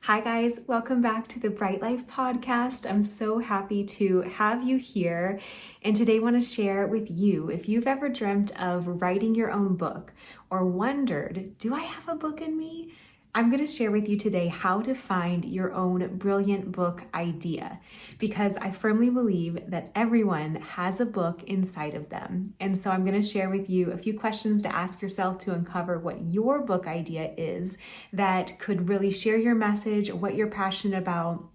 Hi guys, welcome back to the Bright Life podcast. I'm so happy to have you here. And today I want to share with you, if you've ever dreamt of writing your own book or wondered, do I have a book in me? I'm going to share with you today how to find your own brilliant book idea, because I firmly believe that everyone has a book inside of them. And so I'm going to share with you a few questions to ask yourself to uncover what your book idea is that could really share your message, what you're passionate about,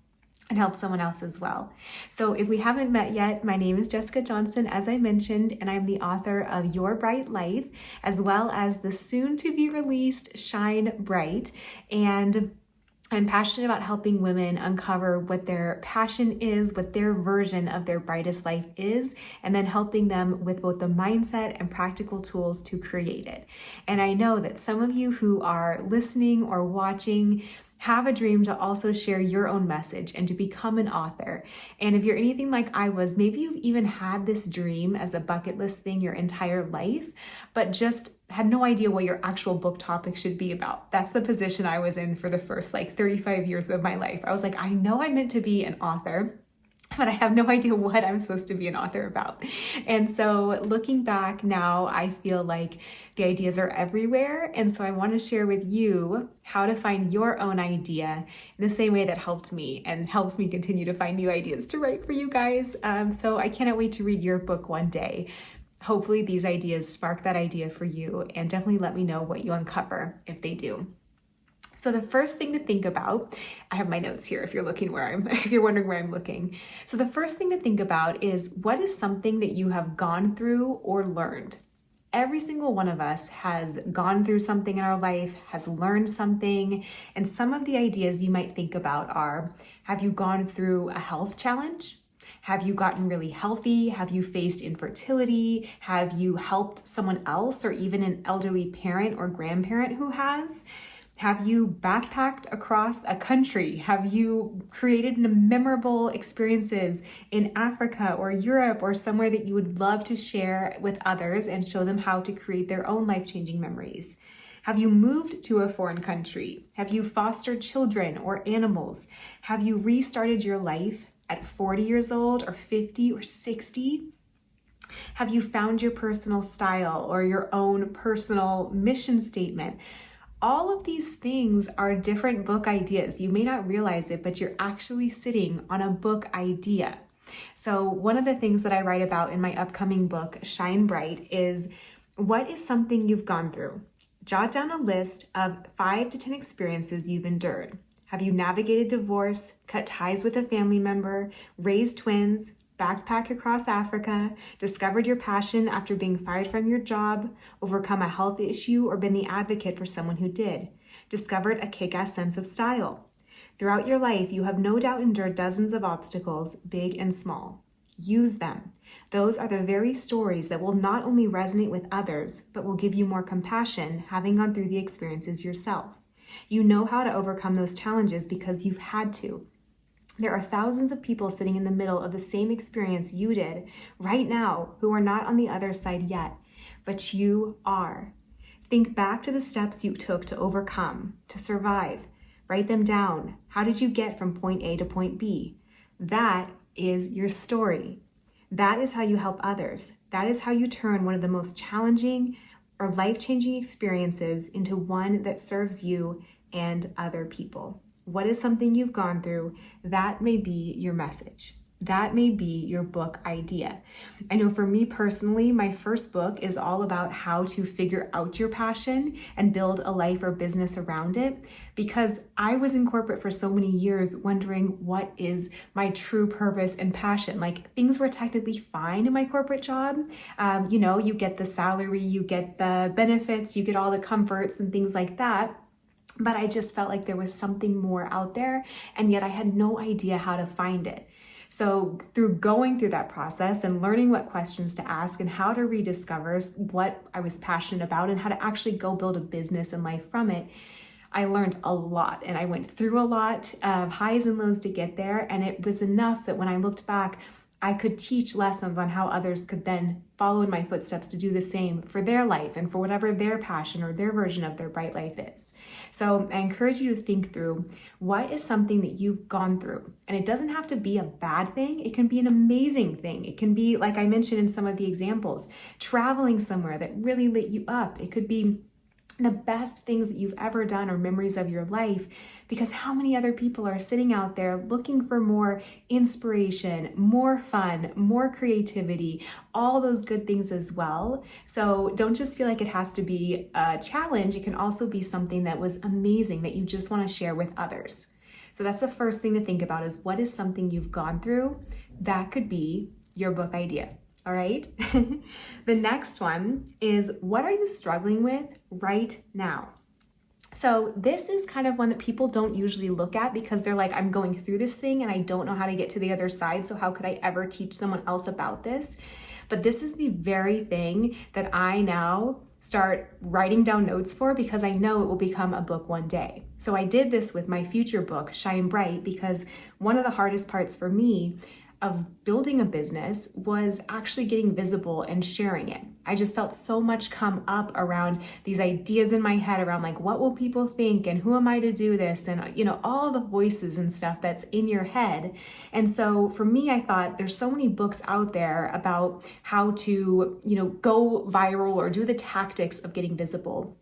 and help someone else as well. So if we haven't met yet, my name is Jessica Johnson, as I mentioned, and I'm the author of Your Bright Life, as well as the soon to be released Shine Bright. And I'm passionate about helping women uncover what their passion is, what their version of their brightest life is, and then helping them with both the mindset and practical tools to create it. And I know that some of you who are listening or watching have a dream to also share your own message and to become an author. And if you're anything like I was, maybe you've even had this dream as a bucket list thing your entire life, but just had no idea what your actual book topic should be about. That's the position I was in for the first 35 years of my life. I was like, I know I'm meant to be an author, but I have no idea what I'm supposed to be an author about. And so looking back now, I feel like the ideas are everywhere. And so I want to share with you how to find your own idea in the same way that helped me and helps me continue to find new ideas to write for you guys. So I cannot wait to read your book one day. Hopefully these ideas spark that idea for you, and definitely let me know what you uncover if they do. So the first thing to think about, I have my notes here if you're wondering where I'm looking. So the first thing to think about is, what is something that you have gone through or learned? Every single one of us has gone through something in our life, has learned something. And some of the ideas you might think about are, have you gone through a health challenge? Have you gotten really healthy? Have you faced infertility? Have you helped someone else, or even an elderly parent or grandparent who has? Have you backpacked across a country? Have you created memorable experiences in Africa or Europe or somewhere that you would love to share with others and show them how to create their own life-changing memories? Have you moved to a foreign country? Have you fostered children or animals? Have you restarted your life at 40 years old or 50 or 60? Have you found your personal style or your own personal mission statement? All of these things are different book ideas. You may not realize it, but you're actually sitting on a book idea. So one of the things that I write about in my upcoming book, Shine Bright, is, what is something you've gone through? Jot down a list of 5 to 10 experiences you've endured. Have you navigated divorce, cut ties with a family member, raised twins, backpacked across Africa, discovered your passion after being fired from your job, overcome a health issue, or been the advocate for someone who did, discovered a kick-ass sense of style? Throughout your life, you have no doubt endured dozens of obstacles, big and small. Use them. Those are the very stories that will not only resonate with others, but will give you more compassion, having gone through the experiences yourself. You know how to overcome those challenges because you've had to. There are thousands of people sitting in the middle of the same experience you did right now who are not on the other side yet, but you are. Think back to the steps you took to overcome, to survive. Write them down. How did you get from point A to point B? That is your story. That is how you help others. That is how you turn one of the most challenging or life-changing experiences into one that serves you and other people. What is something you've gone through? That may be your message. That may be your book idea. I know for me personally, my first book is all about how to figure out your passion and build a life or business around it, because I was in corporate for so many years wondering, what is my true purpose and passion? Things were technically fine in my corporate job. You get the salary, you get the benefits, you get all the comforts and things like that. But I just felt like there was something more out there, and yet I had no idea how to find it. So through going through that process and learning what questions to ask and how to rediscover what I was passionate about and how to actually go build a business and life from it, I learned a lot, and I went through a lot of highs and lows to get there. And it was enough that when I looked back, I could teach lessons on how others could then follow in my footsteps to do the same for their life and for whatever their passion or their version of their bright life is. So I encourage you to think through, what is something that you've gone through? And it doesn't have to be a bad thing. It can be an amazing thing. It can be, like I mentioned in some of the examples, traveling somewhere that really lit you up. It could be the best things that you've ever done or memories of your life, because how many other people are sitting out there looking for more inspiration, more fun, more creativity, all those good things as well. So don't just feel like it has to be a challenge. It can also be something that was amazing that you just want to share with others. So that's the first thing to think about, is what is something you've gone through that could be your book idea. All right. The next one is, what are you struggling with right now? So this is kind of one that people don't usually look at, because they're like, I'm going through this thing and I don't know how to get to the other side. So how could I ever teach someone else about this? But this is the very thing that I now start writing down notes for, because I know it will become a book one day. So I did this with my future book, Shine Bright, because one of the hardest parts for me of building a business was actually getting visible and sharing it. I just felt so much come up around these ideas in my head around like, what will people think and who am I to do this? And all the voices and stuff that's in your head. And so for me, I thought there's so many books out there about how to, go viral or do the tactics of getting visible.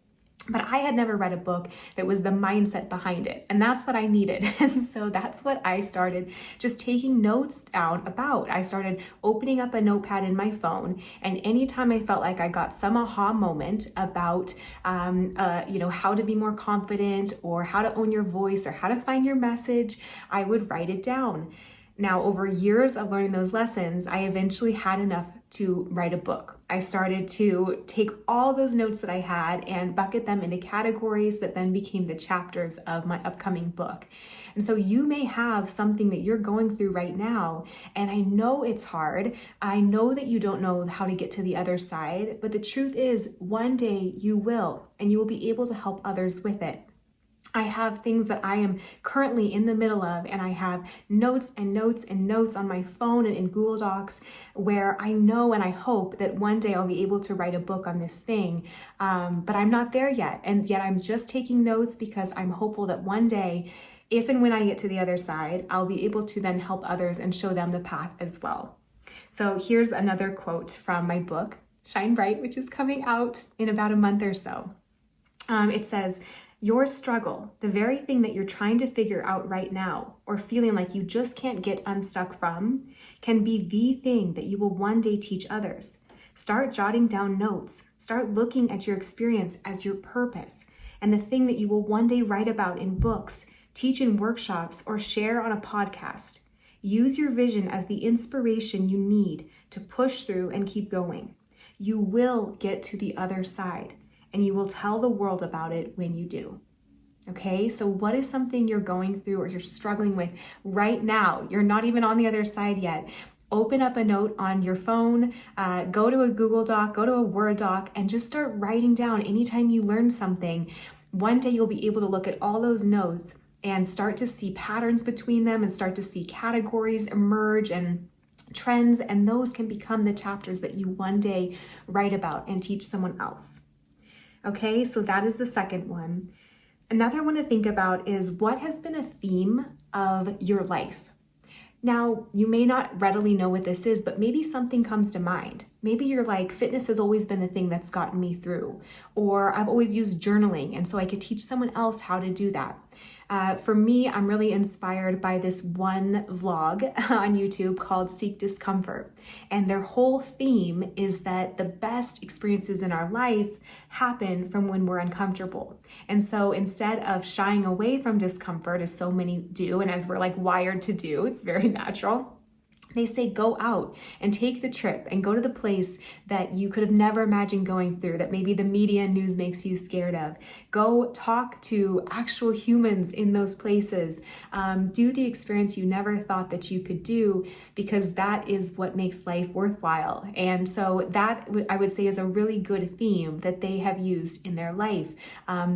But I had never read a book that was the mindset behind it. And that's what I needed. And so that's what I started just taking notes down about. I started opening up a notepad in my phone. And anytime I felt like I got some aha moment about, how to be more confident, or how to own your voice, or how to find your message, I would write it down. Now, over years of learning those lessons, I eventually had enough to write a book. I started to take all those notes that I had and bucket them into categories that then became the chapters of my upcoming book. And so you may have something that you're going through right now, and I know it's hard. I know that you don't know how to get to the other side, but the truth is, one day you will, and you will be able to help others with it. I have things that I am currently in the middle of, and I have notes and notes and notes on my phone and in Google Docs, where I know and I hope that one day I'll be able to write a book on this thing. But I'm not there yet. And yet I'm just taking notes because I'm hopeful that one day, if and when I get to the other side, I'll be able to then help others and show them the path as well. So here's another quote from my book, Shine Bright, which is coming out in about a month or so. It says, "Your struggle, the very thing that you're trying to figure out right now, or feeling like you just can't get unstuck from, can be the thing that you will one day teach others. Start jotting down notes. Start looking at your experience as your purpose, and the thing that you will one day write about in books, teach in workshops, or share on a podcast. Use your vision as the inspiration you need to push through and keep going. You will get to the other side, and you will tell the world about it when you do." Okay, so what is something you're going through or you're struggling with right now? You're not even on the other side yet. Open up a note on your phone, go to a Google Doc, go to a Word doc, and just start writing down anytime you learn something. One day you'll be able to look at all those notes and start to see patterns between them and start to see categories emerge and trends, and those can become the chapters that you one day write about and teach someone else. Okay, so that is the second one. Another one to think about is, what has been a theme of your life? Now, you may not readily know what this is, but maybe something comes to mind. Maybe you're like, fitness has always been the thing that's gotten me through, or I've always used journaling, and so I could teach someone else how to do that. For me, I'm really inspired by this one vlog on YouTube called Seek Discomfort. And their whole theme is that the best experiences in our life happen from when we're uncomfortable. And so instead of shying away from discomfort, as so many do, and as we're like wired to do, it's very natural, they say go out and take the trip and go to the place that you could have never imagined going through, that maybe the media and news makes you scared of. Go talk to actual humans in those places. Do the experience you never thought that you could do, because that is what makes life worthwhile. And so that, I would say, is a really good theme that they have used in their life.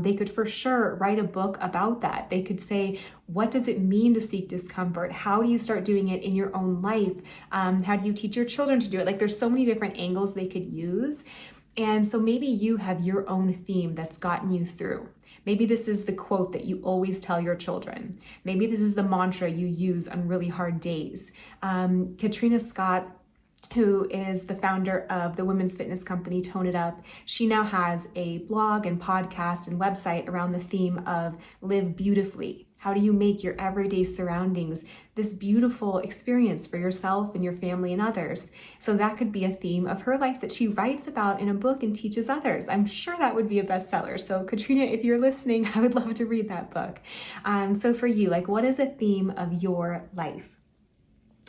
They could for sure write a book about that. They could say, what does it mean to seek discomfort? How do you start doing it in your own life? How do you teach your children to do it? Like, there's so many different angles they could use. And so maybe you have your own theme that's gotten you through. Maybe this is the quote that you always tell your children. Maybe this is the mantra you use on really hard days. Katrina Scott, who is the founder of the women's fitness company Tone It Up, she now has a blog and podcast and website around the theme of live beautifully. How do you make your everyday surroundings this beautiful experience for yourself and your family and others? So that could be a theme of her life that she writes about in a book and teaches others. I'm sure that would be a bestseller. So Katrina, if you're listening, I would love to read that book. So for you, like, what is a theme of your life?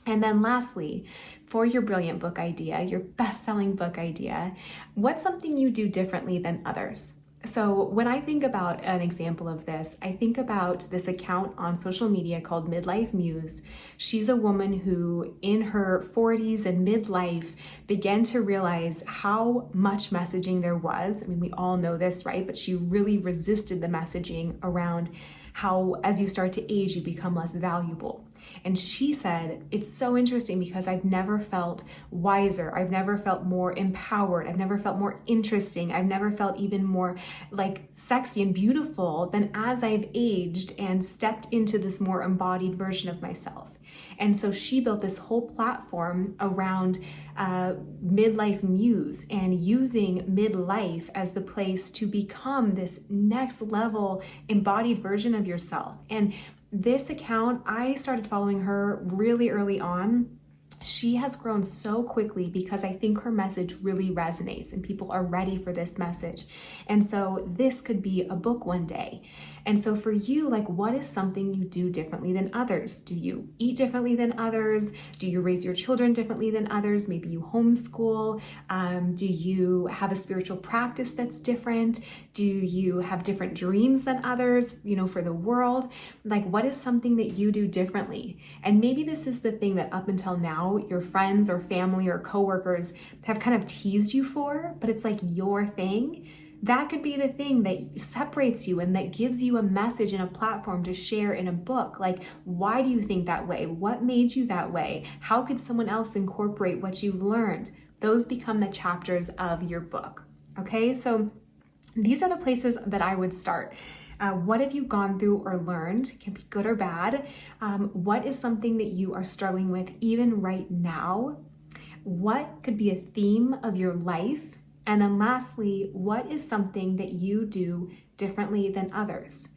And then lastly, for your brilliant book idea, your best-selling book idea, what's something you do differently than others? So when I think about an example of this, I think about this account on social media called Midlife Muse. She's a woman who in her 40s and midlife began to realize how much messaging there was. I mean, we all know this, right? But she really resisted the messaging around how as you start to age, you become less valuable. And she said, it's so interesting because I've never felt wiser. I've never felt more empowered. I've never felt more interesting. I've never felt even more like sexy and beautiful than as I've aged and stepped into this more embodied version of myself. And so she built this whole platform around Midlife Muse and using midlife as the place to become this next level embodied version of yourself. And this account, I started following her really early on. She has grown so quickly because I think her message really resonates and people are ready for this message. And so this could be a book one day. And so for you, like, what is something you do differently than others? Do you eat differently than others? Do you raise your children differently than others? Maybe you homeschool. Do you have a spiritual practice that's different? Do you have different dreams than others, for the world? Like, what is something that you do differently? And maybe this is the thing that up until now, your friends or family or coworkers have kind of teased you for, but it's like your thing. That could be the thing that separates you and that gives you a message and a platform to share in a book. Like, why do you think that way? What made you that way? How could someone else incorporate what you've learned? Those become the chapters of your book. Okay, so these are the places that I would start. What have you gone through or learned? It can be good or bad. What is something that you are struggling with even right now? What could be a theme of your life? And then lastly, what is something that you do differently than others?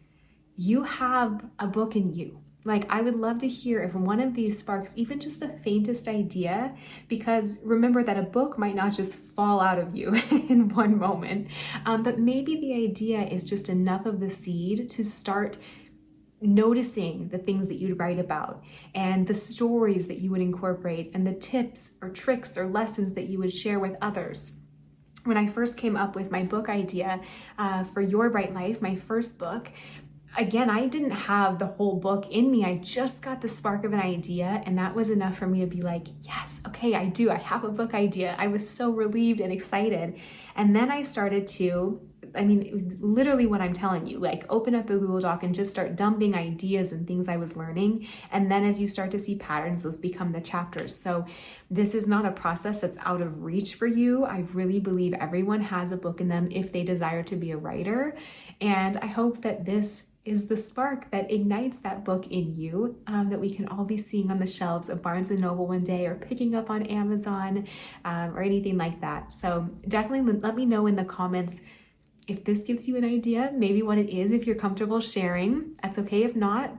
You have a book in you. Like, I would love to hear if one of these sparks even just the faintest idea, because remember that a book might not just fall out of you in one moment, but maybe the idea is just enough of the seed to start noticing the things that you'd write about and the stories that you would incorporate and the tips or tricks or lessons that you would share with others. When I first came up with my book idea for Your Bright Life, my first book, again, I didn't have the whole book in me. I just got the spark of an idea, and that was enough for me to be like, yes, okay, I do. I have a book idea. I was so relieved and excited. And then I started to, literally what I'm telling you, like, open up a Google Doc and just start dumping ideas and things I was learning. And then as you start to see patterns, those become the chapters. So this is not a process that's out of reach for you. I really believe everyone has a book in them if they desire to be a writer. And I hope that this is the spark that ignites that book in you, that we can all be seeing on the shelves of Barnes & Noble one day, or picking up on Amazon, or anything like that. So definitely let me know in the comments if this gives you an idea, maybe what it is, if you're comfortable sharing. That's okay if not,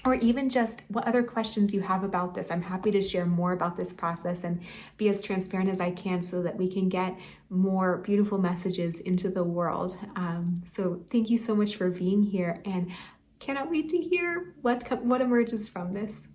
or even just what other questions you have about this. I'm happy to share more about this process and be as transparent as I can so that we can get more beautiful messages into the world. So thank you so much for being here, and cannot wait to hear what emerges from this.